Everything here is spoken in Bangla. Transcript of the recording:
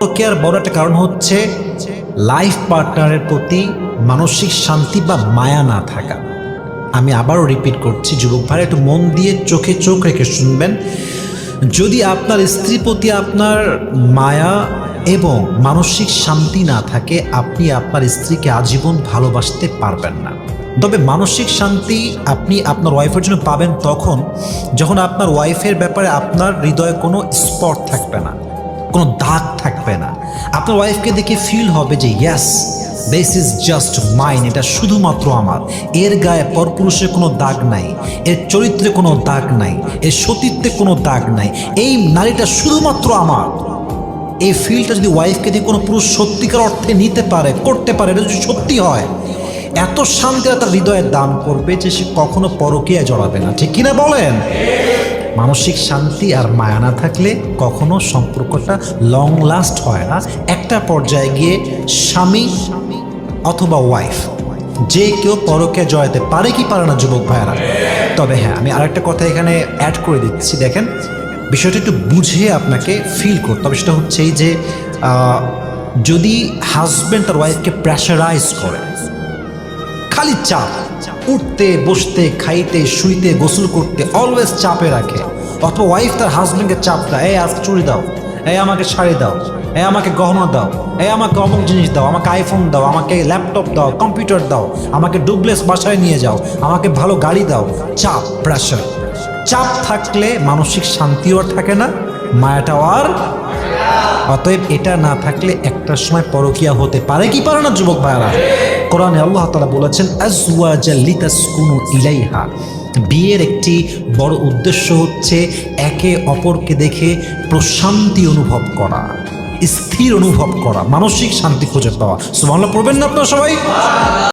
পরকীয়ার বড় একটা কারণ হচ্ছে লাইফ পার্টনারের প্রতি মানসিক শান্তি বা মায়া না থাকা। আমি আবারও রিপিট করছি, যুবক ভাই একটু মন দিয়ে চোখে চোখ রেখে শুনবেন। যদি আপনার স্ত্রীর প্রতি আপনার মায়া এবং মানসিক শান্তি না থাকে, আপনি আপনার স্ত্রীকে আজীবন ভালোবাসতে পারবেন না। তবে মানসিক শান্তি আপনি আপনার ওয়াইফের জন্য পাবেন তখন যখন আপনার ওয়াইফের ব্যাপারে আপনার হৃদয়ে কোনো স্পট থাকবে না, কোনো দাগ থাকবে না। আপনার ওয়াইফকে দেখে ফিল হবে যে ইয়াস, দিস ইজ জাস্ট মাইন, এটা শুধুমাত্র আমার। এর গায়ে পরপুরুষের কোনো দাগ নাই, এর চরিত্রে কোনো দাগ নাই, এর সতীত্বে কোনো দাগ নাই, এই নারীটা শুধুমাত্র আমার। এই ফিলটা যদি ওয়াইফকে দিয়ে কোনো পুরুষ সত্যিকার অর্থে নিতে পারে, করতে পারে, এটা যদি সত্যি হয়, এত শান্তি তার হৃদয়ে দান করবে যে সে কখনো পরকীয়ায় জড়াবে না। ঠিক কিনা বলেন? মানসিক শান্তি আর মায়া না থাকলে কখনো সম্পর্কটা লং লাস্ট হয় না। একটা পর্যায়ে গিয়ে স্বামী অথবা ওয়াইফ যে কেউ পরকীয়া জড়াতে পারে কি পারে না যুবক ভাইয়েরা? তবে হ্যাঁ, আমি আরেকটা কথা এখানে অ্যাড করে দিচ্ছি। দেখেন, বিষয়টা একটু বুঝে আপনাকে ফিল করতে হবে। সেটা হচ্ছে এই যে যদি হাজব্যান্ড তার ওয়াইফকে প্রেশারাইজ করে, খালি চাপ, উঠতে বসতে খাইতে শুইতে গোসল করতে অলওয়েজ চাপে রাখে, অথবা ওয়াইফ তার হাজব্যান্ডকে চাপ দেয়, এই আজকে চুড়ি দাও, এই আমাকে শাড়ি দাও, এই আমাকে গহনা দাও, এই আমাকে অমুক জিনিস দাও, আমাকে আইফোন দাও, আমাকে ল্যাপটপ দাও, কম্পিউটার দাও, আমাকে ডুপ্লেক্স বাসায় নিয়ে যাও, আমাকে ভালো গাড়ি দাও। চাপ, প্রেশার। চাপ থাকলে মানসিক শান্তিও আর থাকে না, মায়াটাও আর। অতএব এটা না থাকলে একটা সময় পরকীয়া হতে পারে কি পারে না যুবক ভাইরা? কোরআনে আল্লাহ তাআলা বলেছেন আজওয়াজাল লিতাসকুনু ইলাইহা। বিয়ের একটি বড় উদ্দেশ্য হচ্ছে একে অপরকে দেখে প্রশান্তি অনুভব করা, স্থির অনুভব করা, মানসিক শান্তি খুঁজে পাওয়া। সুবহানাল্লাহ পড়বেন না আপনারা সবাই?